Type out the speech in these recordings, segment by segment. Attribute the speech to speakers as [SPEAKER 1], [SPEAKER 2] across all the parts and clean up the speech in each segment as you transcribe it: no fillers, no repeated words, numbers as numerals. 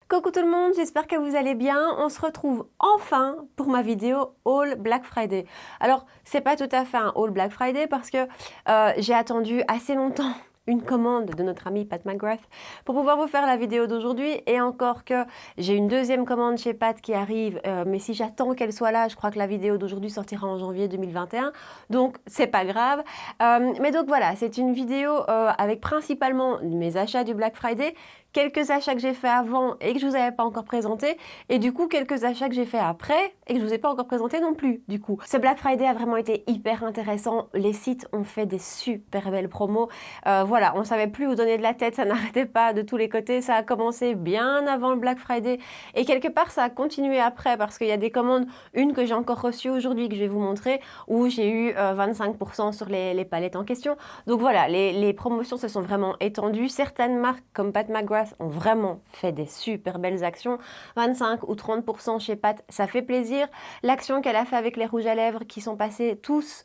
[SPEAKER 1] Coucou tout le monde, j'espère que vous allez bien. On se retrouve enfin pour ma vidéo Haul Black Friday. Alors, c'est pas tout à fait un Haul Black Friday parce que j'ai attendu assez longtemps une commande de notre ami Pat McGrath pour pouvoir vous faire la vidéo d'aujourd'hui, et encore que j'ai une deuxième commande chez Pat qui arrive, mais si j'attends qu'elle soit là, je crois que la vidéo d'aujourd'hui sortira en janvier 2021, donc c'est pas grave. Mais donc voilà, c'est une vidéo avec principalement mes achats du Black Friday, quelques achats que j'ai fait avant et que je vous avais pas encore présenté, et du coup quelques achats que j'ai fait après et que je vous ai pas encore présenté non plus. Du coup, ce Black Friday a vraiment été hyper intéressant. Les sites ont fait des super belles promos. Voilà, on savait plus où donner de la tête, ça n'arrêtait pas de tous les côtés. Ça a commencé bien avant le Black Friday et quelque part ça a continué après parce qu'il y a des commandes, une que j'ai encore reçue aujourd'hui que je vais vous montrer, où j'ai eu 25% sur les palettes en question. Donc voilà, les promotions se sont vraiment étendues. Certaines marques comme Pat McGrath ont vraiment fait des super belles actions. 25 ou 30% chez Pat, ça fait plaisir. L'action qu'elle a fait avec les rouges à lèvres qui sont passés tous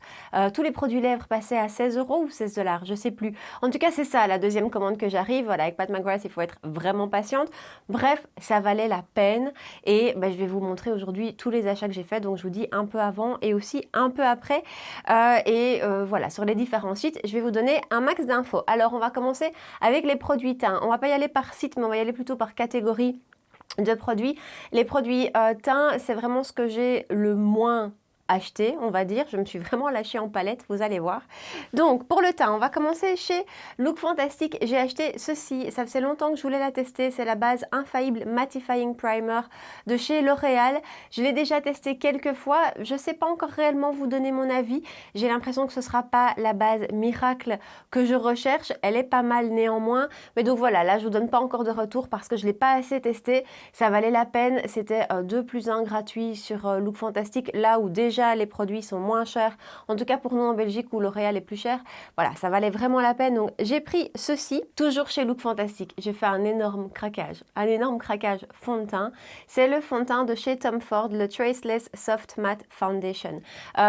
[SPEAKER 1] les produits lèvres passaient à 16 € ou 16 $, je sais plus. En tout cas, c'est ça la deuxième commande que j'arrive. Voilà, avec Pat McGrath, il faut être vraiment patiente. Bref, ça valait la peine et je vais vous montrer aujourd'hui tous les achats que j'ai faits. Donc, je vous dis un peu avant et aussi un peu après. Voilà, sur les différents sites, je vais vous donner un max d'infos. Alors, on va commencer avec les produits teints. On va pas y aller par site, mais on va y aller plutôt par catégorie de produits. Les produits teints, c'est vraiment ce que j'ai le moins acheté, on va dire. Je me suis vraiment lâchée en palette, vous allez voir. Donc, pour le teint, on va commencer chez Look Fantastic. J'ai acheté ceci, ça faisait longtemps que je voulais la tester. C'est la base Infaillible Mattifying Primer de chez L'Oréal. Je l'ai déjà testé quelques fois. Je ne sais pas encore réellement vous donner mon avis. J'ai l'impression que ce ne sera pas la base miracle que je recherche. Elle est pas mal néanmoins. Mais donc voilà, là, je ne vous donne pas encore de retour parce que je ne l'ai pas assez testé. Ça valait la peine. C'était 2 + 1 gratuit sur Look Fantastic, là où déjà les produits sont moins chers, en tout cas pour nous en Belgique où L'Oréal est plus cher. Voilà, ça valait vraiment la peine. Donc j'ai pris ceci, toujours chez Look Fantastic. J'ai fait un énorme craquage fond de teint. C'est le fond de teint de chez Tom Ford, le Traceless Soft Matte Foundation.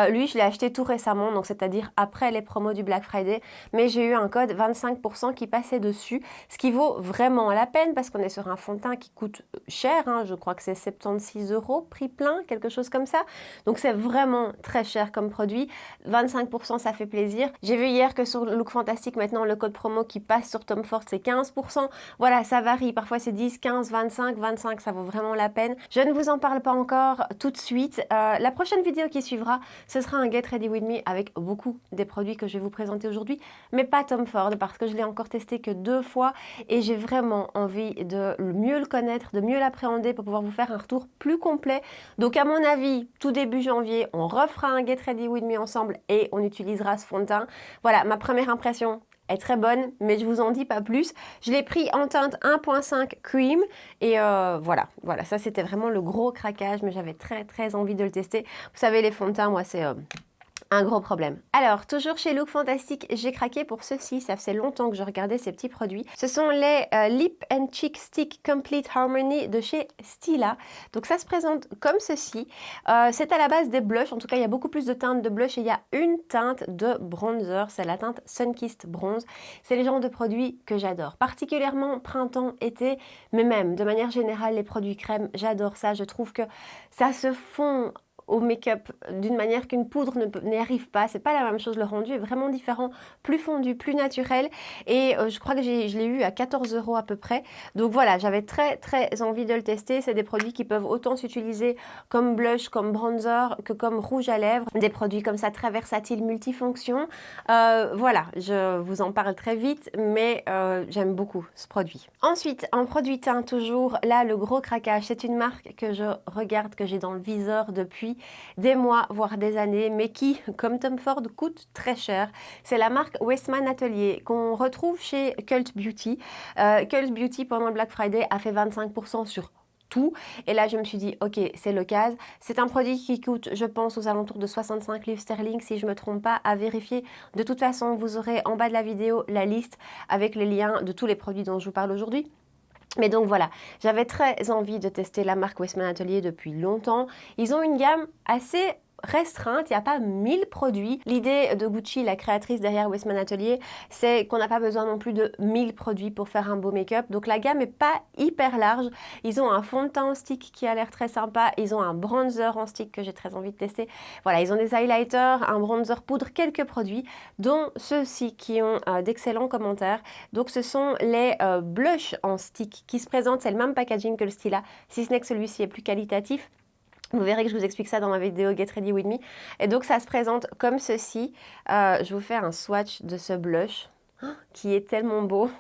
[SPEAKER 1] Lui, je l'ai acheté tout récemment, donc c'est-à-dire après les promos du Black Friday, mais j'ai eu un code 25% qui passait dessus, ce qui vaut vraiment la peine parce qu'on est sur un fond de teint qui coûte cher, hein. Je crois que c'est 76 € prix plein, quelque chose comme ça. Donc c'est vraiment très cher comme produit. 25%, ça fait plaisir. J'ai vu hier que sur Look Fantastic, maintenant, le code promo qui passe sur Tom Ford, c'est 15%. Voilà, ça varie. Parfois, c'est 10, 15, 25, 25. Ça vaut vraiment la peine. Je ne vous en parle pas encore tout de suite. La prochaine vidéo qui suivra, ce sera un Get Ready With Me avec beaucoup des produits que je vais vous présenter aujourd'hui, mais pas Tom Ford parce que je l'ai encore testé que 2 fois et j'ai vraiment envie de mieux le connaître, de mieux l'appréhender pour pouvoir vous faire un retour plus complet. Donc, à mon avis, tout début janvier, on refera un Get Ready With Me ensemble et on utilisera ce fond de teint. Voilà, ma première impression est très bonne, mais je vous en dis pas plus. Je l'ai pris en teinte 1.5 Cream et voilà, ça c'était vraiment le gros craquage, mais j'avais très envie de le tester. Vous savez, les fonds de teint, moi c'est un gros problème. Alors, toujours chez Look Fantastic, j'ai craqué pour ceci. Ça faisait longtemps que je regardais ces petits produits. Ce sont les Lip and Cheek Stick Complete Harmony de chez Stila. Donc, ça se présente comme ceci. C'est à la base des blushs. En tout cas, il y a beaucoup plus de teintes de blush et il y a une teinte de bronzer. C'est la teinte Sunkissed Bronze. C'est les genres de produits que j'adore. Particulièrement printemps, été, mais même de manière générale, les produits crème, j'adore ça. Je trouve que ça se fond au make-up d'une manière qu'une poudre n'y arrive pas. C'est pas la même chose, le rendu est vraiment différent, plus fondu, plus naturel et je crois que je l'ai eu à 14 € à peu près. Donc voilà, j'avais très envie de le tester. C'est des produits qui peuvent autant s'utiliser comme blush, comme bronzer que comme rouge à lèvres. Des produits comme ça très versatiles, multifonctions. Voilà, je vous en parle très vite, mais j'aime beaucoup ce produit. Ensuite, en produit teint toujours, là le gros craquage, c'est une marque que je regarde, que j'ai dans le viseur depuis des mois, voire des années, mais qui, comme Tom Ford, coûte très cher. C'est la marque Westman Atelier qu'on retrouve chez Cult Beauty. Cult Beauty, pendant le Black Friday, a fait 25% sur tout. Et là, je me suis dit, ok, c'est l'occasion. C'est un produit qui coûte, je pense, aux alentours de 65 livres sterling, si je ne me trompe pas, à vérifier. De toute façon, vous aurez en bas de la vidéo la liste avec les liens de tous les produits dont je vous parle aujourd'hui. Mais donc voilà, j'avais très envie de tester la marque Westman Atelier depuis longtemps. Ils ont une gamme assez restreinte, il n'y a pas 1000 produits. L'idée de Gucci, la créatrice derrière Westman Atelier, c'est qu'on n'a pas besoin non plus de 1000 produits pour faire un beau make-up. Donc la gamme n'est pas hyper large. Ils ont un fond de teint en stick qui a l'air très sympa. Ils ont un bronzer en stick que j'ai très envie de tester. Voilà, ils ont des highlighters, un bronzer poudre, quelques produits, dont ceux-ci qui ont d'excellents commentaires. Donc ce sont les blushs en stick qui se présentent. C'est le même packaging que le Stila, si ce n'est que celui-ci est plus qualitatif. Vous verrez que je vous explique ça dans ma vidéo Get Ready With Me. Et donc ça se présente comme ceci. Je vous fais un swatch de ce blush qui est tellement beau.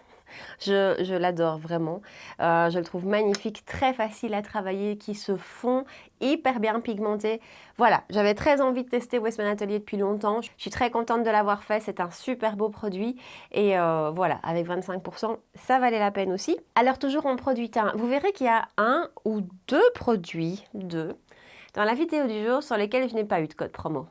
[SPEAKER 1] Je l'adore vraiment. Je le trouve magnifique, très facile à travailler, qui se fond, hyper bien pigmenté. Voilà, j'avais très envie de tester Westman Atelier depuis longtemps. Je suis très contente de l'avoir fait. C'est un super beau produit. Et voilà, avec 25%, ça valait la peine aussi. Alors toujours en produit teint, vous verrez qu'il y a un ou deux produits, dans la vidéo du jour sur lesquels je n'ai pas eu de code promo.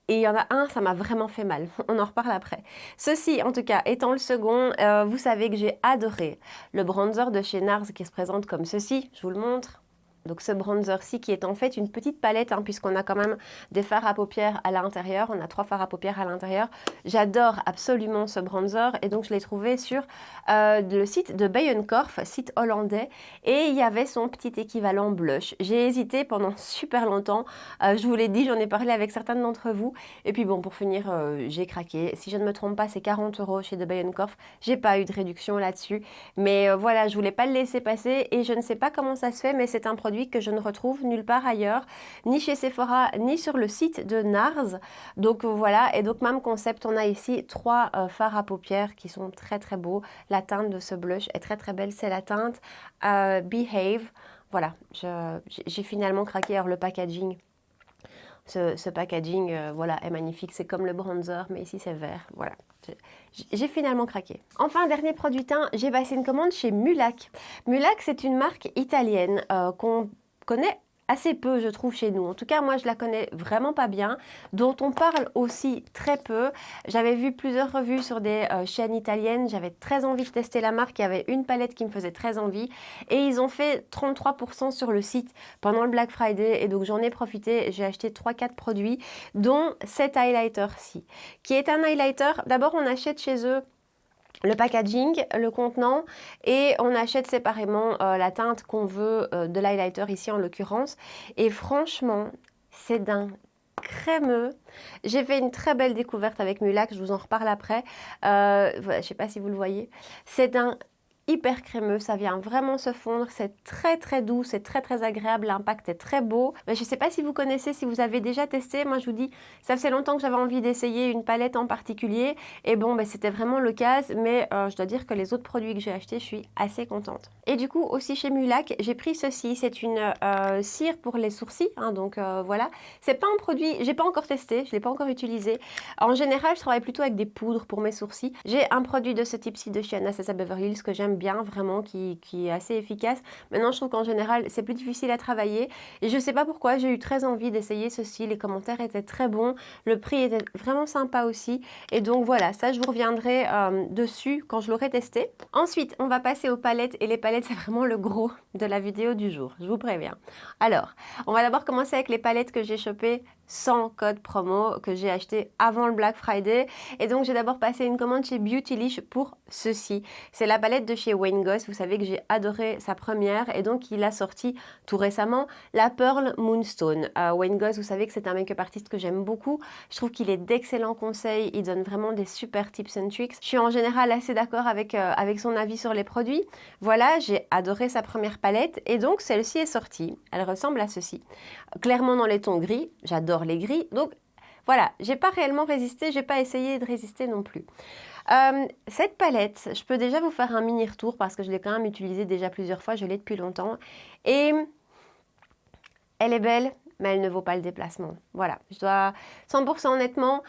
[SPEAKER 1] Et il y en a un, ça m'a vraiment fait mal. On en reparle après. Ceci, en tout cas, étant le second, vous savez que j'ai adoré le bronzer de chez NARS qui se présente comme ceci. Je vous le montre. Donc ce bronzer-ci qui est en fait une petite palette, puisqu'on a quand même des fards à paupières à l'intérieur. On a 3 fards à paupières à l'intérieur. J'adore absolument ce bronzer et donc je l'ai trouvé sur le site de Bijenkorf, site hollandais. Et il y avait son petit équivalent blush. J'ai hésité pendant super longtemps. Je vous l'ai dit, j'en ai parlé avec certains d'entre vous. Et puis bon, pour finir, j'ai craqué. Si je ne me trompe pas, c'est 40 € chez de Bijenkorf. J'ai pas eu de réduction là-dessus. Mais voilà, je voulais pas le laisser passer et je ne sais pas comment ça se fait, mais c'est un produit que je ne retrouve nulle part ailleurs, ni chez Sephora, ni sur le site de NARS. Donc voilà, et donc même concept, on a ici 3 fards à paupières qui sont très très beaux. La teinte de ce blush est très très belle, c'est la teinte Behave. Voilà, j'ai finalement craqué. Alors le packaging, ce packaging voilà, est magnifique, c'est comme le bronzer, mais ici c'est vert, voilà. J'ai finalement craqué. Enfin, dernier produit teint, j'ai passé une commande chez Mulac. Mulac, c'est une marque italienne qu'on connaît assez peu, je trouve, chez nous. En tout cas, moi, je la connais vraiment pas bien, dont on parle aussi très peu. J'avais vu plusieurs revues sur des chaînes italiennes. J'avais très envie de tester la marque. Il y avait une palette qui me faisait très envie. Et ils ont fait 33% sur le site pendant le Black Friday. Et donc, j'en ai profité. J'ai acheté 3-4 produits, dont cet highlighter-ci, qui est un highlighter. D'abord, on achète chez eux le packaging, le contenant, et on achète séparément la teinte qu'on veut de l'highlighter ici en l'occurrence. Et franchement, c'est d'un crémeux. J'ai fait une très belle découverte avec Mulac, je vous en reparle après. Voilà, je ne sais pas si vous le voyez. C'est d'un hyper crémeux, ça vient vraiment se fondre, c'est très très doux, c'est très très agréable, l'impact est très beau. Mais je ne sais pas si vous connaissez, si vous avez déjà testé, moi je vous dis, ça faisait longtemps que j'avais envie d'essayer une palette en particulier, et bon, c'était vraiment l'occasion, mais je dois dire que les autres produits que j'ai achetés, je suis assez contente. Et du coup, aussi chez Mulac, j'ai pris ceci, c'est une cire pour les sourcils, donc voilà. C'est pas un produit, j'ai pas encore testé, je l'ai pas encore utilisé. En général, je travaille plutôt avec des poudres pour mes sourcils. J'ai un produit de ce type-ci de chez Anastasia Beverly Hills que j'aime bien vraiment, qui est assez efficace. Maintenant, je trouve qu'en général, c'est plus difficile à travailler. Et je sais pas pourquoi, j'ai eu très envie d'essayer ceci. Les commentaires étaient très bons. Le prix était vraiment sympa aussi. Et donc voilà, ça, je vous reviendrai dessus quand je l'aurai testé. Ensuite, on va passer aux palettes. Et les palettes, c'est vraiment le gros de la vidéo du jour. Je vous préviens. Alors, on va d'abord commencer avec les palettes que j'ai chopées sans code promo, que j'ai acheté avant le Black Friday. Et donc, j'ai d'abord passé une commande chez Beautylish pour ceci. C'est la palette de chez Wayne Goss. Vous savez que j'ai adoré sa première et donc il a sorti tout récemment la Pearl Moonstone. Wayne Goss, vous savez que c'est un make-up artiste que j'aime beaucoup. Je trouve qu'il est d'excellents conseils. Il donne vraiment des super tips and tricks. Je suis en général assez d'accord avec son avis sur les produits. Voilà, j'ai adoré sa première palette et donc celle-ci est sortie. Elle ressemble à ceci. Clairement dans les tons gris. J'adore les gris. Donc voilà, j'ai pas réellement résisté, j'ai pas essayé de résister non plus. Cette palette, je peux déjà vous faire un mini retour parce que je l'ai quand même utilisée déjà plusieurs fois, je l'ai depuis longtemps. Et elle est belle, mais elle ne vaut pas le déplacement. Voilà, je dois 100% honnêtement,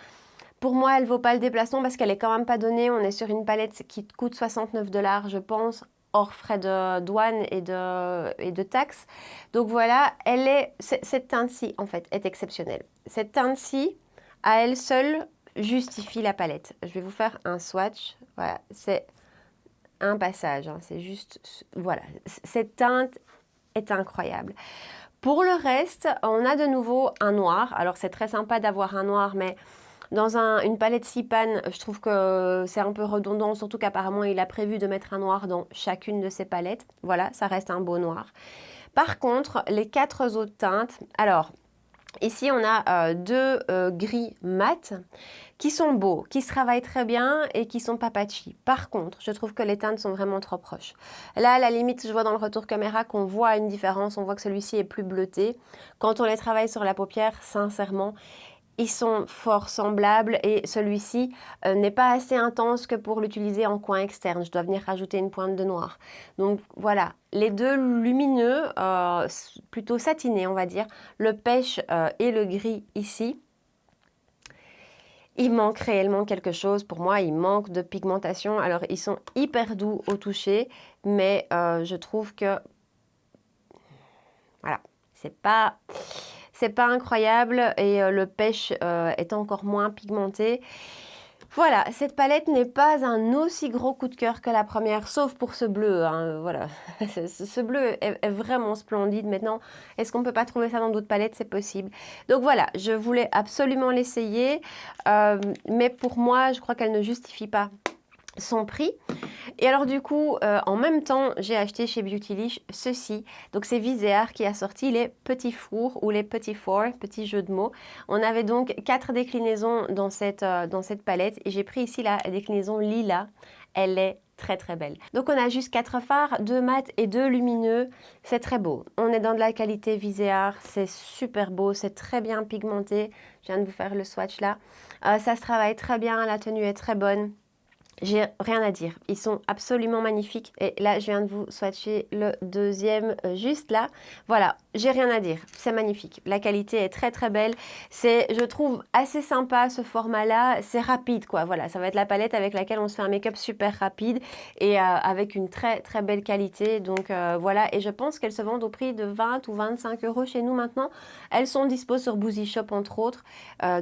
[SPEAKER 1] pour moi, elle ne vaut pas le déplacement parce qu'elle est quand même pas donnée. On est sur une palette qui coûte 69 $, je pense, hors frais de douane et de taxes. Donc voilà, cette teinte-ci, en fait, est exceptionnelle. Cette teinte-ci, à elle seule, justifie la palette. Je vais vous faire un swatch. Voilà, c'est un passage. C'est juste... Voilà, cette teinte est incroyable. Pour le reste, on a de nouveau un noir. Alors c'est très sympa d'avoir un noir, mais dans une palette Sipan, je trouve que c'est un peu redondant, surtout qu'apparemment il a prévu de mettre un noir dans chacune de ses palettes. Voilà, ça reste un beau noir. Par contre, les 4 autres teintes, alors ici on a deux gris mat qui sont beaux, qui se travaillent très bien et qui sont pas patchy. Par contre, je trouve que les teintes sont vraiment trop proches. Là, à la limite, je vois dans le retour caméra qu'on voit une différence, on voit que celui-ci est plus bleuté. Quand on les travaille sur la paupière, sincèrement, ils sont fort semblables et celui-ci n'est pas assez intense que pour l'utiliser en coin externe. Je dois venir rajouter une pointe de noir. Donc voilà, les deux lumineux, plutôt satinés on va dire, le pêche et le gris ici. Il manque réellement quelque chose. Pour moi, il manque de pigmentation. Alors, ils sont hyper doux au toucher, mais je trouve que... Voilà, c'est pas incroyable et le pêche est encore moins pigmenté. Voilà, cette palette n'est pas un aussi gros coup de cœur que la première, sauf pour ce bleu. Hein, voilà, ce bleu est vraiment splendide. Maintenant, est-ce qu'on ne peut pas trouver ça dans d'autres palettes? C'est possible. Donc voilà, je voulais absolument l'essayer, mais pour moi, je crois qu'elle ne justifie pas son prix. Et alors du coup, en même temps, j'ai acheté chez Beautylish ceci. Donc c'est Viseart qui a sorti les petits fours ou les petits fours, petits jeux de mots. On avait donc 4 déclinaisons dans cette palette et j'ai pris ici la déclinaison Lila. Elle est très très belle. Donc on a juste 4 fards, 2 mat et 2 lumineux. C'est très beau. On est dans de la qualité Viseart, c'est super beau, c'est très bien pigmenté. Je viens de vous faire le swatch là. Ça se travaille très bien, la tenue est très bonne. J'ai rien à dire, ils sont absolument magnifiques et là je viens de vous swatcher le deuxième juste là. Voilà, j'ai rien à dire, c'est magnifique, la qualité est très très belle, c'est je trouve assez sympa ce format là, c'est rapide quoi, voilà, ça va être la palette avec laquelle on se fait un make-up super rapide et avec une très très belle qualité, donc voilà, et je pense qu'elles se vendent au prix de 20 ou 25 € chez nous maintenant, elles sont dispo sur Boozy Shop entre autres,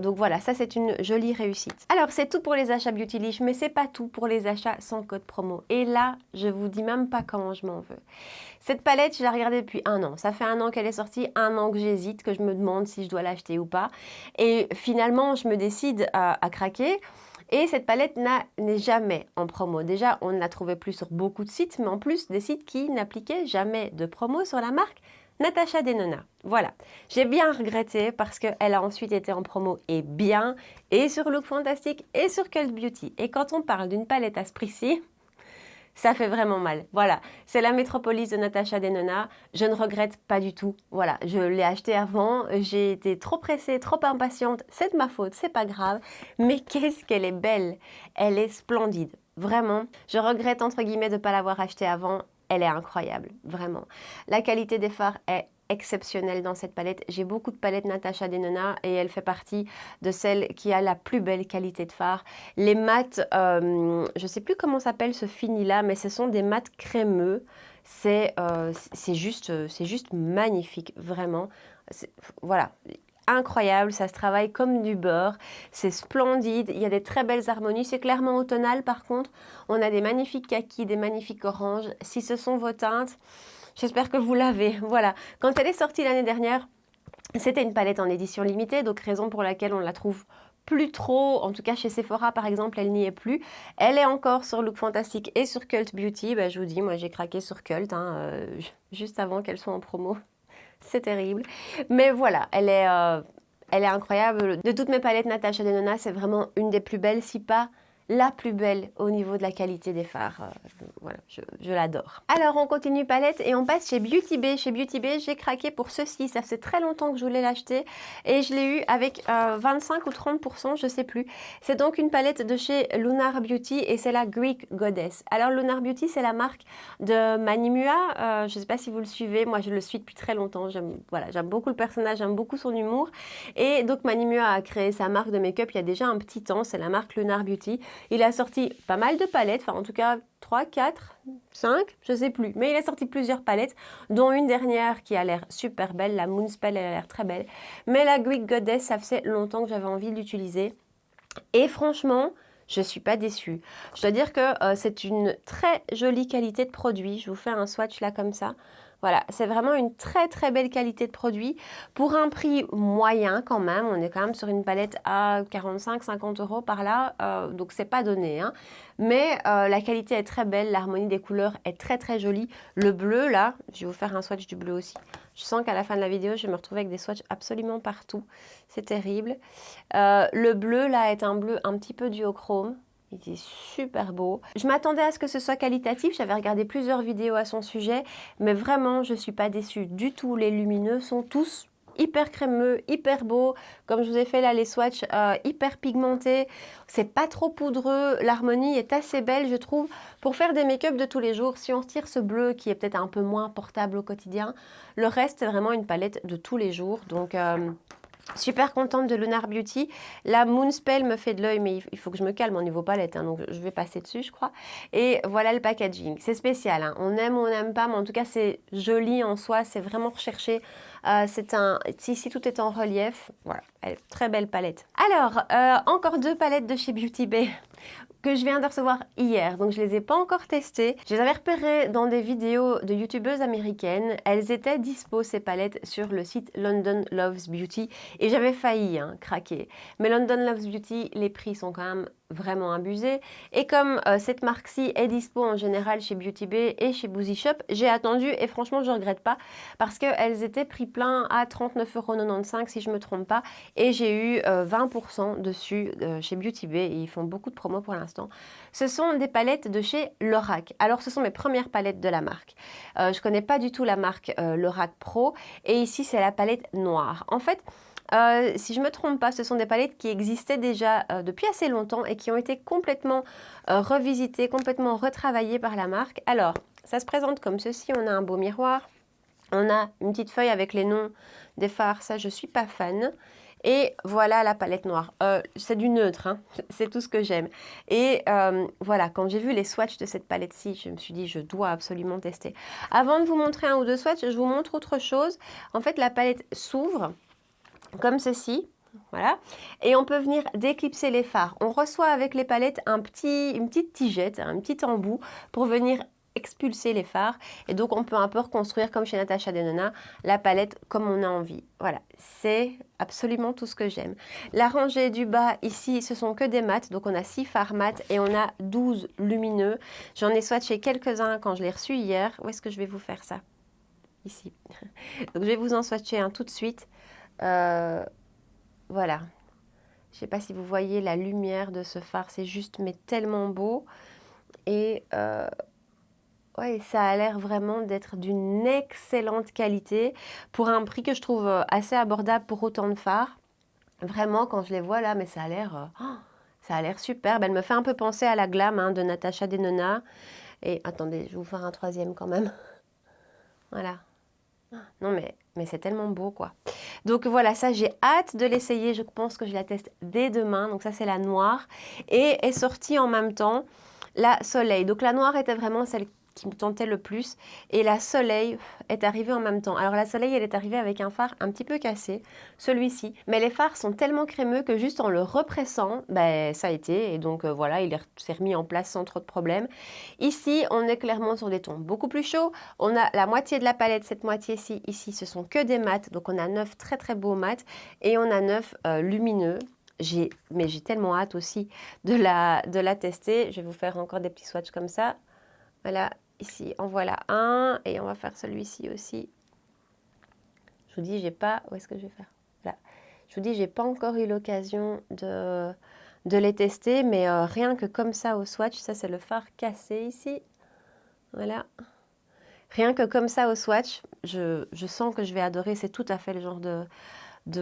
[SPEAKER 1] donc voilà, ça c'est une jolie réussite. Alors c'est tout pour les achats Beautylish, mais c'est pas tout pour les achats sans code promo. Et là, je vous dis même pas comment je m'en veux. Cette palette, je l'ai regardée depuis 1 an. Ça fait 1 an qu'elle est sortie, 1 an que j'hésite, que je me demande si je dois l'acheter ou pas. Et finalement, je me décide à craquer. Et cette palette n'est jamais en promo. Déjà, on ne la trouvait plus sur beaucoup de sites, mais en plus des sites qui n'appliquaient jamais de promo sur la marque Natasha Denona. Voilà, j'ai bien regretté parce qu'elle a ensuite été en promo et bien, et sur Look Fantastic et sur Cult Beauty. Et quand on parle d'une palette à ce prix-ci, ça fait vraiment mal. Voilà, c'est la Métropolis de Natasha Denona. Je ne regrette pas du tout. Voilà, je l'ai acheté avant, j'ai été trop pressée, trop impatiente. C'est de ma faute, c'est pas grave. Mais qu'est-ce qu'elle est belle. Elle est splendide, vraiment. Je regrette entre guillemets de ne pas l'avoir achetée avant. Elle est incroyable, vraiment. La qualité des fards est exceptionnelle dans cette palette. J'ai beaucoup de palettes Natasha Denona et elle fait partie de celle qui a la plus belle qualité de fard. Les mats, je ne sais plus comment s'appelle ce fini là, mais ce sont des mats crémeux. C'est juste magnifique, vraiment. Voilà. Incroyable, ça se travaille comme du beurre, c'est splendide, il y a des très belles harmonies, c'est clairement automnal par contre, on a des magnifiques kakis, des magnifiques oranges, si ce sont vos teintes, j'espère que vous l'avez, voilà. Quand elle est sortie l'année dernière, c'était une palette en édition limitée, donc raison pour laquelle on la trouve plus trop, en tout cas chez Sephora par exemple, elle n'y est plus. Elle est encore sur Look Fantastic et sur Cult Beauty, bah, je vous dis, moi j'ai craqué sur Cult, hein, juste avant qu'elle soit en promo. C'est terrible. Mais voilà, elle est incroyable. De toutes mes palettes Natasha Denona, c'est vraiment une des plus belles, si pas la plus belle au niveau de la qualité des fards. Voilà, je l'adore. Alors, on continue palette et on passe chez Beauty Bay. Chez Beauty Bay, j'ai craqué pour ceci. Ça fait très longtemps que je voulais l'acheter et je l'ai eu avec 25 ou 30%, je sais plus. C'est donc une palette de chez Lunar Beauty et c'est la Greek Goddess. Alors, Lunar Beauty, c'est la marque de Manimua. Je ne sais pas si vous le suivez. Moi, je le suis depuis très longtemps. J'aime beaucoup le personnage, j'aime beaucoup son humour. Et donc, Manimua a créé sa marque de make-up il y a déjà un petit temps. C'est la marque Lunar Beauty. Il a sorti pas mal de palettes, enfin en tout cas 3, 4, 5, je sais plus. Mais il a sorti plusieurs palettes, dont une dernière qui a l'air super belle, la Moonspell, elle a l'air très belle. Mais la Greek Goddess, ça faisait longtemps que j'avais envie de l'utiliser. Et franchement, je ne suis pas déçue. Je dois dire que c'est une très jolie qualité de produit. Je vous fais un swatch là comme ça. Voilà, c'est vraiment une très très belle qualité de produit pour un prix moyen quand même. On est quand même sur une palette à 45-50 € par là, donc c'est pas donné, hein. Mais la qualité est très belle, l'harmonie des couleurs est très très jolie. Le bleu là, je vais vous faire un swatch du bleu aussi. Je sens qu'à la fin de la vidéo, je vais me retrouver avec des swatchs absolument partout. C'est terrible. Le bleu là est un bleu un petit peu duochrome. Il est super beau. Je m'attendais à ce que ce soit qualitatif, j'avais regardé plusieurs vidéos à son sujet, mais vraiment, je ne suis pas déçue du tout. Les lumineux sont tous hyper crémeux, hyper beaux. Comme je vous ai fait là, les swatchs hyper pigmentés. C'est pas trop poudreux, l'harmonie est assez belle, je trouve. Pour faire des make-up de tous les jours, si on retire ce bleu qui est peut-être un peu moins portable au quotidien, le reste, c'est vraiment une palette de tous les jours. Donc, super contente de Lunar Beauty. La Moonspell me fait de l'œil, mais il faut que je me calme au niveau palette, hein, donc je vais passer dessus, je crois. Et voilà le packaging. C'est spécial, hein. On aime ou on n'aime pas, mais en tout cas, c'est joli en soi. C'est vraiment recherché. Ici, tout est en relief. Voilà, très belle palette. Alors, encore 2 palettes de chez Beauty Bay que je viens de recevoir hier, donc je les ai pas encore testées. Je les avais repérées dans des vidéos de youtubeuses américaines. Elles étaient dispo, ces palettes, sur le site London Loves Beauty et j'avais failli craquer. Mais London Loves Beauty, les prix sont quand même vraiment abusés. Et comme cette marque-ci est dispo en général chez Beauty Bay et chez Boozy Shop, j'ai attendu et franchement je regrette pas parce qu'elles étaient prix plein à 39,95 € si je me trompe pas et j'ai eu 20% dessus chez Beauty Bay et ils font beaucoup de promos pour l'instant. Ce sont des palettes de chez Lorac. Alors ce sont mes premières palettes de la marque. Je connais pas du tout la marque Lorac Pro et ici c'est la palette noire. En fait, si je ne me trompe pas, ce sont des palettes qui existaient déjà depuis assez longtemps et qui ont été complètement revisitées, complètement retravaillées par la marque. Alors, ça se présente comme ceci. On a un beau miroir. On a une petite feuille avec les noms des fards. Ça, je ne suis pas fan. Et voilà la palette noire. C'est du neutre, hein. C'est tout ce que j'aime. Et voilà, quand j'ai vu les swatchs de cette palette-ci, je me suis dit, je dois absolument tester. Avant de vous montrer un ou deux swatchs, je vous montre autre chose. En fait, la palette s'ouvre comme ceci, voilà, et on peut venir déclipser les fards. On reçoit avec les palettes une petite tigette, un petit embout pour venir expulser les fards et donc on peut un peu reconstruire comme chez Natasha Denona la palette comme on a envie. Voilà, c'est absolument tout ce que j'aime. La rangée du bas ici, ce sont que des mats, donc on a 6 fards mat et on a 12 lumineux. J'en ai swatché quelques-uns quand je l'ai reçu hier. Où est-ce que je vais vous faire ça? Ici. Donc je vais vous en swatcher un tout de suite. Voilà, je ne sais pas si vous voyez la lumière de ce fard, c'est juste mais tellement beau et ouais, ça a l'air vraiment d'être d'une excellente qualité pour un prix que je trouve assez abordable pour autant de fards. Vraiment, quand je les vois là, mais ça a l'air superbe. Elle me fait un peu penser à la Glam de Natasha Denona. Et attendez, je vais vous faire un troisième quand même. Voilà. Non mais c'est tellement beau quoi. Donc voilà, ça j'ai hâte de l'essayer, je pense que je la teste dès demain. Donc ça c'est la noire et est sortie en même temps la soleil. Donc la noire était vraiment celle qui me tentait le plus et la soleil est arrivée en même temps. Alors la soleil elle est arrivée avec un fard un petit peu cassé, celui-ci, mais les fards sont tellement crémeux que juste en le repressant, ben, ça a été et donc voilà, il s'est remis en place sans trop de problèmes. Ici on est clairement sur des tons beaucoup plus chauds, on a la moitié de la palette, cette moitié-ci, ici ce sont que des mats, donc on a 9 très très beaux mats et on a 9 lumineux. Mais j'ai tellement hâte aussi de la tester. Je vais vous faire encore des petits swatchs comme ça. Voilà, ici, en voilà un. Et on va faire celui-ci aussi. Je vous dis, j'ai pas... Où est-ce que je vais faire? Voilà. Je vous dis, j'ai pas encore eu l'occasion de les tester. Mais rien que comme ça au swatch, ça c'est le fard cassé ici. Voilà. Rien que comme ça au swatch, je sens que je vais adorer. C'est tout à fait le genre de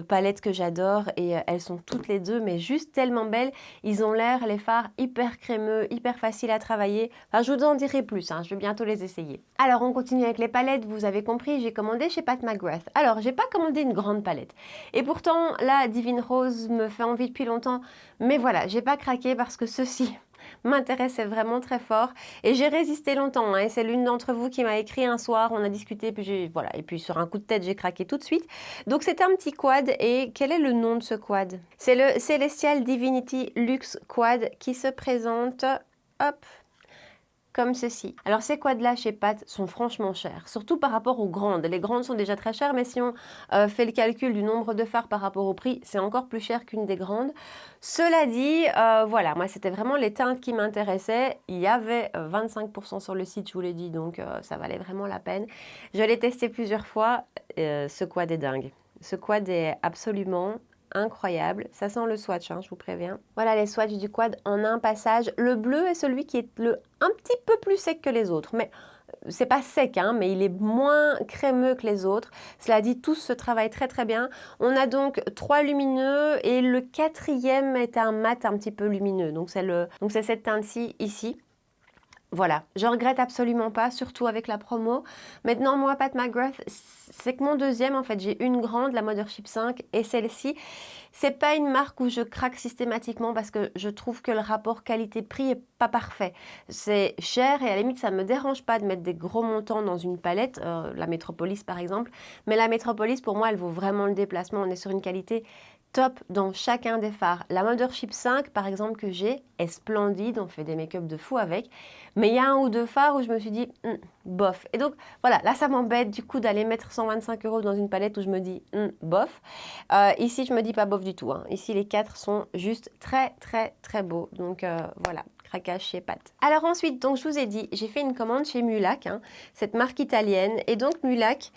[SPEAKER 1] palettes que j'adore et elles sont toutes les deux mais juste tellement belles. Ils ont l'air, les fards, hyper crémeux, hyper faciles à travailler. Enfin, je vous en dirai plus, je vais bientôt les essayer. Alors, on continue avec les palettes. Vous avez compris, j'ai commandé chez Pat McGrath. Alors, j'ai pas commandé une grande palette. Et pourtant, la Divine Rose me fait envie depuis longtemps. Mais voilà, j'ai pas craqué parce que ceci m'intéressait vraiment très fort et j'ai résisté longtemps et c'est l'une d'entre vous qui m'a écrit un soir, on a discuté puis voilà, et puis sur un coup de tête j'ai craqué tout de suite. Donc c'est un petit quad et quel est le nom de ce quad? C'est le Celestial Divinity Luxe Quad qui se présente, hop, comme ceci. Alors ces quads-là chez Pat sont franchement chers, surtout par rapport aux grandes. Les grandes sont déjà très chères, mais si on fait le calcul du nombre de fards par rapport au prix, c'est encore plus cher qu'une des grandes. Cela dit, voilà, moi c'était vraiment les teintes qui m'intéressaient. Il y avait 25% sur le site, je vous l'ai dit, donc ça valait vraiment la peine. Je l'ai testé plusieurs fois, ce quad est dingue. Ce quad est absolument incroyable. Ça sent le swatch, hein, je vous préviens. Voilà les swatchs du quad en un passage. Le bleu est celui qui est un petit peu plus sec que les autres, mais c'est pas sec, hein, mais il est moins crémeux que les autres. Cela dit, tous se travaillent très très bien. On a donc 3 lumineux et le 4e est un mat un petit peu lumineux. Donc c'est cette teinte-ci ici. Voilà, je regrette absolument pas, surtout avec la promo. Maintenant, moi, Pat McGrath, c'est que mon deuxième, en fait, j'ai une grande, la Mothership 5, et celle-ci, c'est pas une marque où je craque systématiquement parce que je trouve que le rapport qualité-prix est pas parfait. C'est cher et à la limite, ça me dérange pas de mettre des gros montants dans une palette, la Metropolis par exemple, mais la Metropolis, pour moi, elle vaut vraiment le déplacement. On est sur une qualité top dans chacun des fards. La Mothership 5, par exemple, que j'ai, est splendide. On fait des make-up de fou avec. Mais il y a un ou deux fards où je me suis dit, bof. Et donc, voilà, là, ça m'embête du coup d'aller mettre 125 € dans une palette où je me dis, bof. Ici, je me dis pas bof du tout, hein. Ici, les 4 sont juste très, très, très beaux. Donc, voilà. Craquage chez Pat. Alors ensuite, donc je vous ai dit, j'ai fait une commande chez Mulac, hein, cette marque italienne. Et donc Mulac,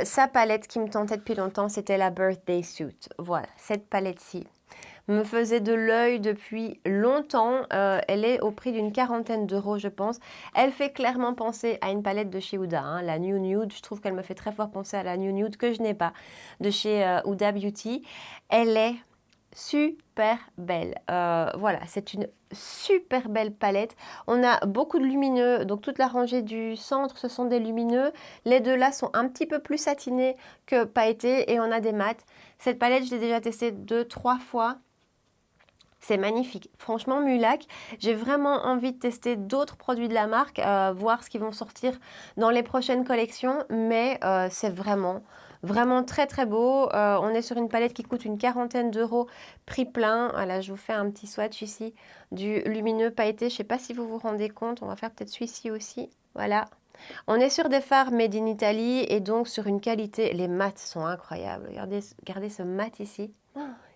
[SPEAKER 1] sa palette qui me tentait depuis longtemps, c'était la Birthday Suit. Voilà, cette palette-ci me faisait de l'œil depuis longtemps. Elle est au prix d'une 40aine d'euros, je pense. Elle fait clairement penser à une palette de chez Huda, hein, la New Nude. Je trouve qu'elle me fait très fort penser à la New Nude que je n'ai pas de chez Huda Beauty. Elle est super belle. Voilà, c'est une super belle palette. On a beaucoup de lumineux, donc toute la rangée du centre, ce sont des lumineux. Les deux là sont un petit peu plus satinés que pailletés et on a des mats. Cette palette, je l'ai déjà testée 2-3 fois. C'est magnifique. Franchement, Mulac, j'ai vraiment envie de tester d'autres produits de la marque, voir ce qu'ils vont sortir dans les prochaines collections, mais c'est vraiment très très beau. On est sur une palette qui coûte une 40aine d'euros, prix plein. Voilà, je vous fais un petit swatch ici du lumineux pailleté. Je ne sais pas si vous vous rendez compte. On va faire peut-être celui-ci aussi. Voilà. On est sur des fards made in Italy et donc sur une qualité. Les mats sont incroyables. Regardez ce mat ici.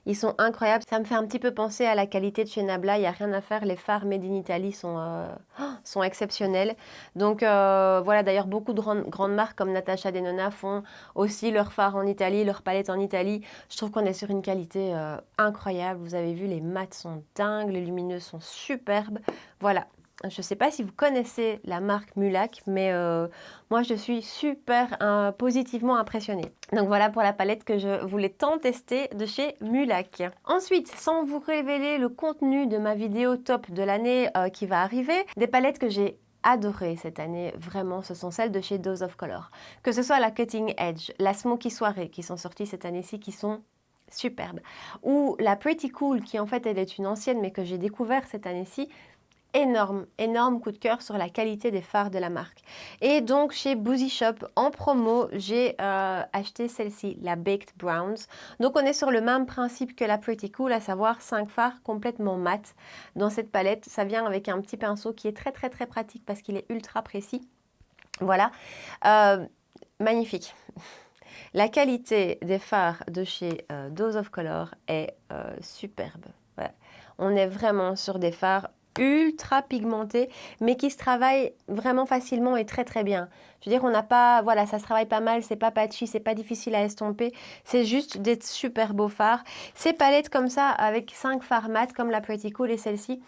[SPEAKER 1] Ils sont incroyables. Ça me fait un petit peu penser à la qualité de chez Nabla. Il n'y a rien à faire. Les fards made in Italy sont exceptionnels. Donc voilà, d'ailleurs, beaucoup de grandes marques comme Natasha Denona font aussi leurs fards en Italie, leurs palettes en Italie. Je trouve qu'on est sur une qualité incroyable. Vous avez vu, les mats sont dingues. Les lumineux sont superbes. Voilà. Je ne sais pas si vous connaissez la marque Mulac, mais moi je suis super positivement impressionnée. Donc voilà pour la palette que je voulais tant tester de chez Mulac. Ensuite, sans vous révéler le contenu de ma vidéo top de l'année qui va arriver, des palettes que j'ai adorées cette année, vraiment, ce sont celles de chez Dose of Color. Que ce soit la Cutting Edge, la Smoky Soirée qui sont sorties cette année-ci, qui sont superbes, ou la Pretty Cool qui en fait elle est une ancienne mais que j'ai découvert cette année-ci. Énorme coup de cœur sur la qualité des fards de la marque. Et donc chez Boozy Shop en promo, j'ai acheté celle-ci, la Baked Browns. Donc on est sur le même principe que la Pretty Cool, à savoir 5 fards complètement mat dans cette palette. Ça vient avec un petit pinceau qui est très très très pratique parce qu'il est ultra précis. Voilà, magnifique. La qualité des fards de chez Dose of Color est superbe. Voilà. On est vraiment sur des fards ultra pigmentés, mais qui se travaillent vraiment facilement et très très bien. Je veux dire, on n'a pas, voilà, ça se travaille pas mal, c'est pas patchy, c'est pas difficile à estomper, c'est juste des super beaux fards. Ces palettes comme ça, avec 5 fards mat, comme la Pretty Cool et celle-ci,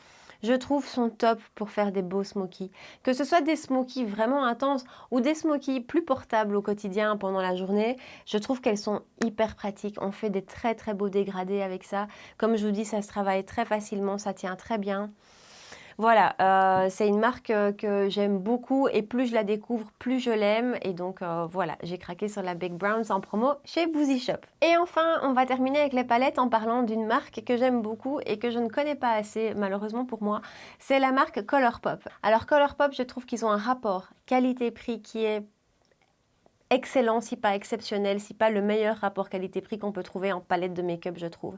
[SPEAKER 1] je trouve sont top pour faire des beaux smokies. Que ce soit des smokies vraiment intenses ou des smokies plus portables au quotidien pendant la journée, je trouve qu'elles sont hyper pratiques. On fait des très très beaux dégradés avec ça. Comme je vous dis, ça se travaille très facilement, ça tient très bien. Voilà, c'est une marque que j'aime beaucoup et plus je la découvre, plus je l'aime. Et donc voilà, j'ai craqué sur la Baked Browns en promo chez Boozy Shop. Et enfin, on va terminer avec les palettes en parlant d'une marque que j'aime beaucoup et que je ne connais pas assez, malheureusement pour moi. C'est la marque Colourpop. Alors Colourpop, je trouve qu'ils ont un rapport qualité-prix qui est excellent, si pas exceptionnel, si pas le meilleur rapport qualité-prix qu'on peut trouver en palette de make-up, je trouve.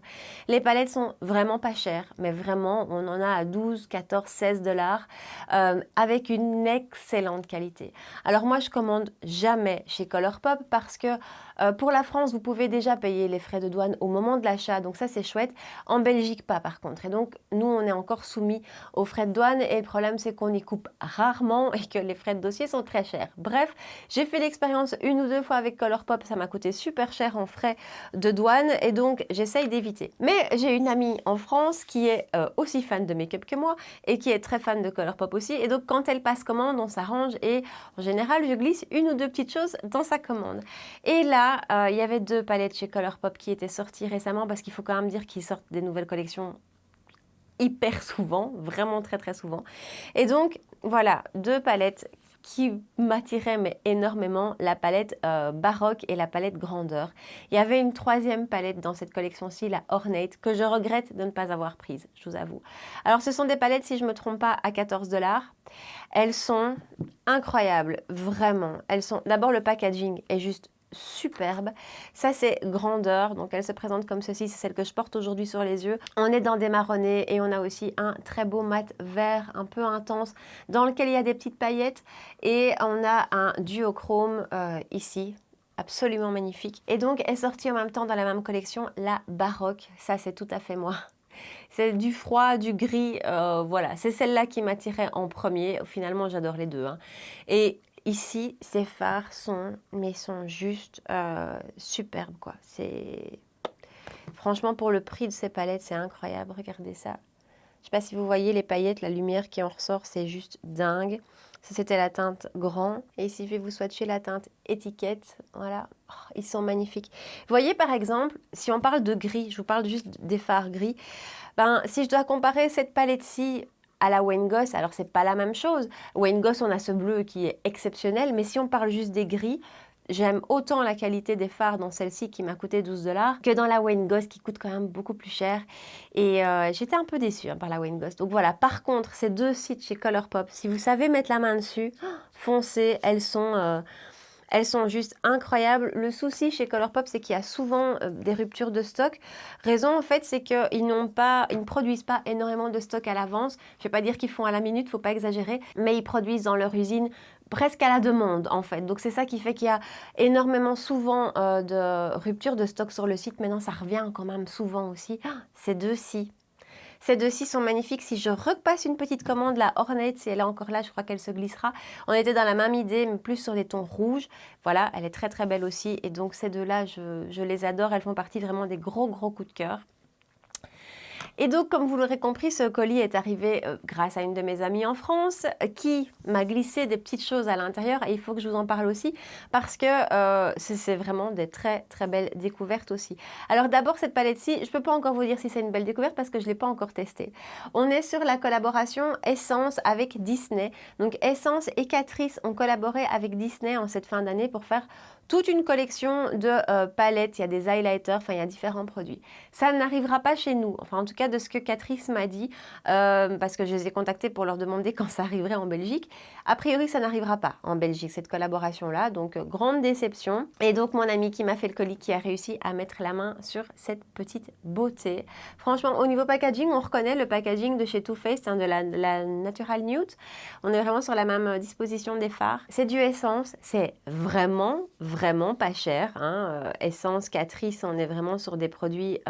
[SPEAKER 1] Les palettes sont vraiment pas chères, mais vraiment, on en a à 12, 14, 16 dollars avec une excellente qualité. Alors moi, je commande jamais chez Colourpop parce que pour la France, vous pouvez déjà payer les frais de douane au moment de l'achat, donc ça c'est chouette. En Belgique, pas par contre. Et donc, nous, on est encore soumis aux frais de douane et le problème, c'est qu'on y coupe rarement et que les frais de dossier sont très chers. Bref, j'ai fait l'expérience une ou deux fois avec Colourpop, ça m'a coûté super cher en frais de douane et donc j'essaye d'éviter. Mais j'ai une amie en France qui est aussi fan de make-up que moi et qui est très fan de Colourpop aussi et donc quand elle passe commande, on s'arrange et en général, je glisse une ou deux petites choses dans sa commande. Et là, il y avait 2 palettes chez Colourpop qui étaient sorties récemment parce qu'il faut quand même dire qu'ils sortent des nouvelles collections hyper souvent, vraiment très très souvent. Et donc, voilà, 2 palettes qui m'attiraient mais énormément, la palette baroque et la palette grandeur. Il y avait une 3e palette dans cette collection-ci, la Ornate, que je regrette de ne pas avoir prise, je vous avoue. Alors ce sont des palettes, si je ne me trompe pas, à 14 dollars. Elles sont incroyables, vraiment. Elles sont... D'abord, le packaging est juste superbe. Ça, c'est grandeur. Donc, elle se présente comme ceci. C'est celle que je porte aujourd'hui sur les yeux. On est dans des marronnés et on a aussi un très beau mat vert un peu intense dans lequel il y a des petites paillettes. Et on a un duochrome ici. Absolument magnifique. Et donc, est sortie en même temps dans la même collection la baroque. Ça, c'est tout à fait moi. C'est du froid, du gris, voilà. C'est celle-là qui m'attirait en premier. Finalement, j'adore les deux. Hein. Et ici, ces fards sont juste superbes, quoi. Franchement, pour le prix de ces palettes, c'est incroyable. Regardez ça. Je ne sais pas si vous voyez les paillettes, la lumière qui en ressort, c'est juste dingue. Ça, c'était la teinte grand. Et ici, je vais vous swatcher la teinte étiquette. Voilà. Oh, ils sont magnifiques. Vous voyez, par exemple, si on parle de gris, je vous parle juste des fards gris. Ben, si je dois comparer cette palette-ci à la Wayne Goss, alors c'est pas la même chose. Wayne Goss, on a ce bleu qui est exceptionnel, mais si on parle juste des gris, j'aime autant la qualité des fards dans celle-ci qui m'a coûté 12 dollars que dans la Wayne Goss qui coûte quand même beaucoup plus cher. Et j'étais un peu déçue par la Wayne Goss. Donc voilà, par contre, ces 2 sites chez Colourpop, si vous savez mettre la main dessus, foncez, elles sont juste incroyables. Le souci chez Colourpop, c'est qu'il y a souvent des ruptures de stock. Raison, en fait, c'est qu'ils ne produisent pas énormément de stock à l'avance. Je ne vais pas dire qu'ils font à la minute, il ne faut pas exagérer, mais ils produisent dans leur usine presque à la demande, en fait. Donc, c'est ça qui fait qu'il y a énormément souvent de ruptures de stock sur le site. Maintenant, ça revient quand même souvent aussi. Ces 2-ci. Ces 2-ci sont magnifiques. Si je repasse une petite commande, la Ornate, si elle est encore là, je crois qu'elle se glissera. On était dans la même idée, mais plus sur des tons rouges. Voilà, elle est très très belle aussi. Et donc ces 2-là, je les adore. Elles font partie vraiment des gros coups de cœur. Et donc, comme vous l'aurez compris, ce colis est arrivé grâce à une de mes amies en France qui m'a glissé des petites choses à l'intérieur et il faut que je vous en parle aussi parce que c'est vraiment des très très belles découvertes aussi. Alors d'abord, cette palette-ci, je ne peux pas encore vous dire si c'est une belle découverte parce que je ne l'ai pas encore testée. On est sur la collaboration Essence avec Disney. Donc Essence et Catrice ont collaboré avec Disney en cette fin d'année pour faire toute une collection de palettes. Il y a des highlighters, enfin il y a différents produits. Ça n'arrivera pas chez nous, enfin en tout cas de ce que Catrice m'a dit, parce que je les ai contactés pour leur demander quand ça arriverait en Belgique. A priori, ça n'arrivera pas en Belgique, cette collaboration-là, donc grande déception. Et donc mon ami qui m'a fait le colis, qui a réussi à mettre la main sur cette petite beauté. Franchement, au niveau packaging, on reconnaît le packaging de chez Too Faced, de la Natural Nude. On est vraiment sur la même disposition des fards. C'est du Essence, c'est vraiment pas cher. Hein. Essence, Catrice, on est vraiment sur des produits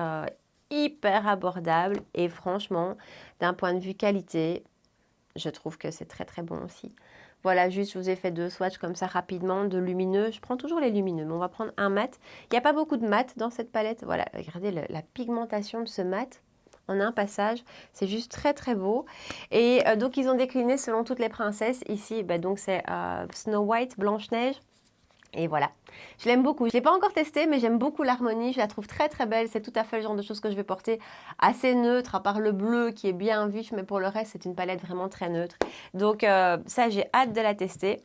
[SPEAKER 1] hyper abordables et franchement, d'un point de vue qualité, je trouve que c'est très très bon aussi. Voilà, juste je vous ai fait 2 swatchs comme ça rapidement, de lumineux. Je prends toujours les lumineux, mais on va prendre un mat. Il n'y a pas beaucoup de mat dans cette palette. Voilà, regardez la pigmentation de ce mat. En un passage, c'est juste très très beau. Et donc ils ont décliné selon toutes les princesses. Ici, donc c'est Snow White, Blanche-Neige. Et voilà, je l'aime beaucoup. Je ne l'ai pas encore testé, mais j'aime beaucoup l'harmonie. Je la trouve très très belle. C'est tout à fait le genre de choses que je vais porter assez neutre, à part le bleu qui est bien vif, mais pour le reste, c'est une palette vraiment très neutre. Donc ça, j'ai hâte de la tester.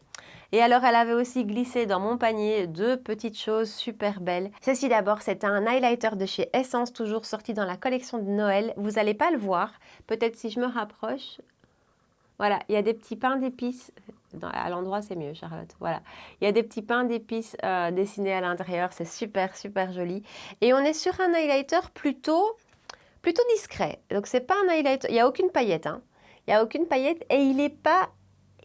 [SPEAKER 1] Et alors, elle avait aussi glissé dans mon panier 2 petites choses super belles. Ceci d'abord, c'est un highlighter de chez Essence, toujours sorti dans la collection de Noël. Vous n'allez pas le voir. Peut-être si je me rapproche. Voilà, il y a des petits pains d'épices. À l'endroit, c'est mieux, Charlotte. Voilà. Il y a des petits pains d'épices dessinés à l'intérieur. C'est super, super joli. Et on est sur un highlighter plutôt discret. Donc, c'est pas un highlighter. Il n'y a aucune paillette. Hein. Il n'y a aucune paillette et il n'est pas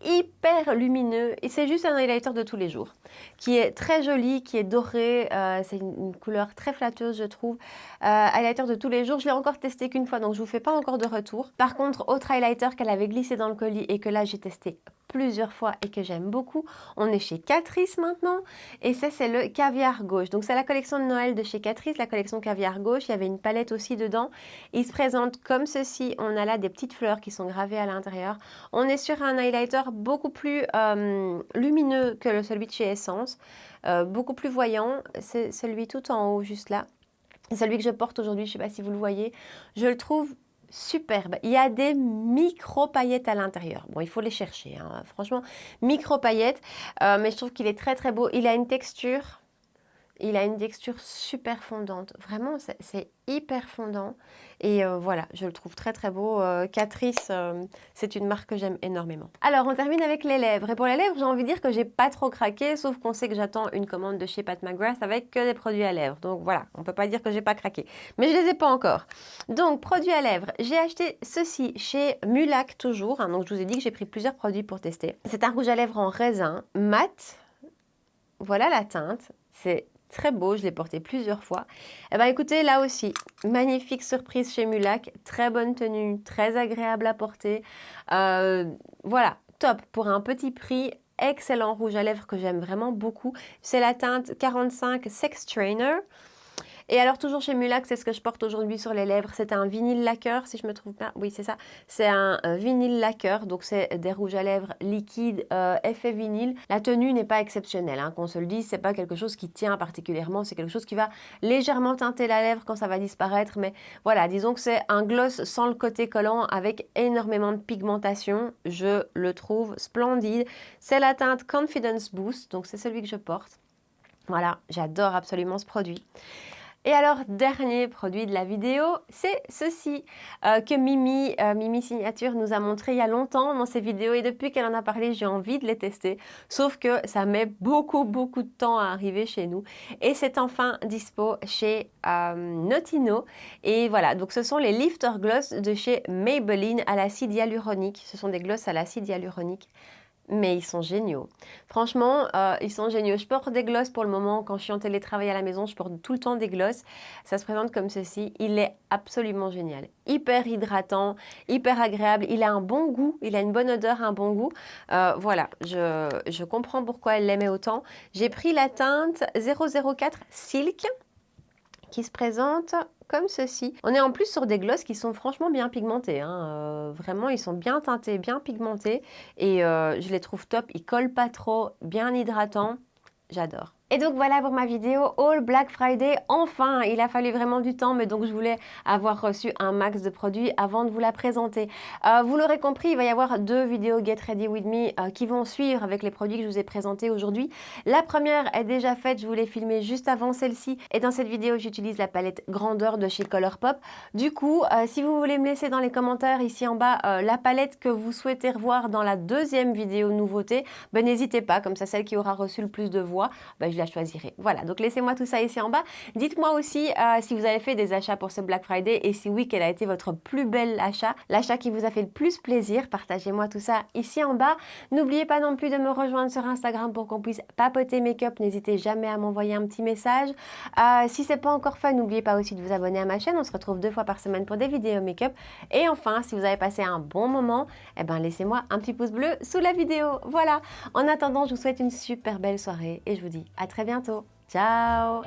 [SPEAKER 1] hyper lumineux. Et c'est juste un highlighter de tous les jours qui est très joli, qui est doré. C'est une couleur très flatteuse, je trouve. Highlighter de tous les jours. Je l'ai encore testé qu'une fois, donc je vous fais pas encore de retour. Par contre, autre highlighter qu'elle avait glissé dans le colis et que là, j'ai testé plusieurs fois et que j'aime beaucoup. On est chez Catrice maintenant et ça c'est le Caviar Gauche. Donc c'est la collection de Noël de chez Catrice, la collection Caviar Gauche. Il y avait une palette aussi dedans. Il se présente comme ceci. On a là des petites fleurs qui sont gravées à l'intérieur. On est sur un highlighter beaucoup plus lumineux que celui de chez Essence, beaucoup plus voyant. C'est celui tout en haut juste là. C'est celui que je porte aujourd'hui, je ne sais pas si vous le voyez. Je le trouve superbe. Il y a des micro-paillettes à l'intérieur. Bon, il faut les chercher, hein. Franchement, micro-paillettes. Mais je trouve qu'il est très très beau. Il a une texture super fondante. Vraiment, c'est hyper fondant. Et voilà, je le trouve très très beau. Catrice, c'est une marque que j'aime énormément. Alors, on termine avec les lèvres. Et pour les lèvres, j'ai envie de dire que j'ai pas trop craqué, sauf qu'on sait que j'attends une commande de chez Pat McGrath avec que des produits à lèvres. Donc voilà, on peut pas dire que j'ai pas craqué. Mais je les ai pas encore. Donc, produits à lèvres. J'ai acheté ceci chez Mulac toujours. Hein, donc, je vous ai dit que j'ai pris plusieurs produits pour tester. C'est un rouge à lèvres en raisin mat. Voilà la teinte. C'est très beau, je l'ai porté plusieurs fois. Et bien écoutez, là aussi, magnifique surprise chez Mulac, très bonne tenue, très agréable à porter. Voilà, top pour un petit prix, excellent rouge à lèvres que j'aime vraiment beaucoup. C'est la teinte 45 Sex Trainer. Et alors, toujours chez Mulac, c'est ce que je porte aujourd'hui sur les lèvres. C'est un vinyle lacquer, si je me trouve bien. Oui, c'est ça. C'est un vinyle lacquer. Donc, c'est des rouges à lèvres liquides, effet vinyle. La tenue n'est pas exceptionnelle, hein, qu'on se le dise. C'est pas quelque chose qui tient particulièrement. C'est quelque chose qui va légèrement teinter la lèvre quand ça va disparaître. Mais voilà, disons que c'est un gloss sans le côté collant avec énormément de pigmentation. Je le trouve splendide. C'est la teinte Confidence Boost. Donc, c'est celui que je porte. Voilà, j'adore absolument ce produit. Et alors, dernier produit de la vidéo, c'est ceci que Mimi Signature nous a montré il y a longtemps dans ses vidéos et depuis qu'elle en a parlé, j'ai envie de les tester. Sauf que ça met beaucoup de temps à arriver chez nous et c'est enfin dispo chez Notino. Et voilà, donc ce sont les Lifter Gloss de chez Maybelline à l'acide hyaluronique. Ce sont des gloss à l'acide hyaluronique. Mais ils sont géniaux. Franchement, ils sont géniaux. Je porte des glosses pour le moment. Quand je suis en télétravail à la maison, je porte tout le temps des glosses. Ça se présente comme ceci. Il est absolument génial. Hyper hydratant, hyper agréable. Il a un bon goût. Il a une bonne odeur, un bon goût. Voilà, je comprends pourquoi elle l'aimait autant. J'ai pris la teinte 004 Silk qui se présente comme ceci. On est en plus sur des glosses qui sont franchement bien pigmentés. Hein. Vraiment, ils sont bien teintés, bien pigmentés. Et je les trouve top. Ils collent pas trop, bien hydratants. J'adore. Et donc voilà pour ma vidéo Haul Black Friday. Enfin, il a fallu vraiment du temps, mais donc je voulais avoir reçu un max de produits avant de vous la présenter. Vous l'aurez compris, il va y avoir 2 vidéos Get Ready With Me qui vont suivre avec les produits que je vous ai présentés aujourd'hui. La première est déjà faite, je vous l'ai filmée juste avant celle-ci. Et dans cette vidéo, j'utilise la palette grandeur de chez Colourpop. Du coup, si vous voulez me laisser dans les commentaires ici en bas la palette que vous souhaitez revoir dans la deuxième vidéo nouveauté, ben, n'hésitez pas, comme ça celle qui aura reçu le plus de voix, ben, je la choisirai. Voilà, donc laissez-moi tout ça ici en bas. Dites-moi aussi si vous avez fait des achats pour ce Black Friday et si oui, quel a été votre plus bel achat, l'achat qui vous a fait le plus plaisir. Partagez-moi tout ça ici en bas. N'oubliez pas non plus de me rejoindre sur Instagram pour qu'on puisse papoter make-up. N'hésitez jamais à m'envoyer un petit message. Si c'est pas encore fait, n'oubliez pas aussi de vous abonner à ma chaîne. On se retrouve 2 fois par semaine pour des vidéos make-up. Et enfin, si vous avez passé un bon moment, eh ben, laissez-moi un petit pouce bleu sous la vidéo. Voilà. En attendant, je vous souhaite une super belle soirée et je vous dis à très bientôt. Ciao!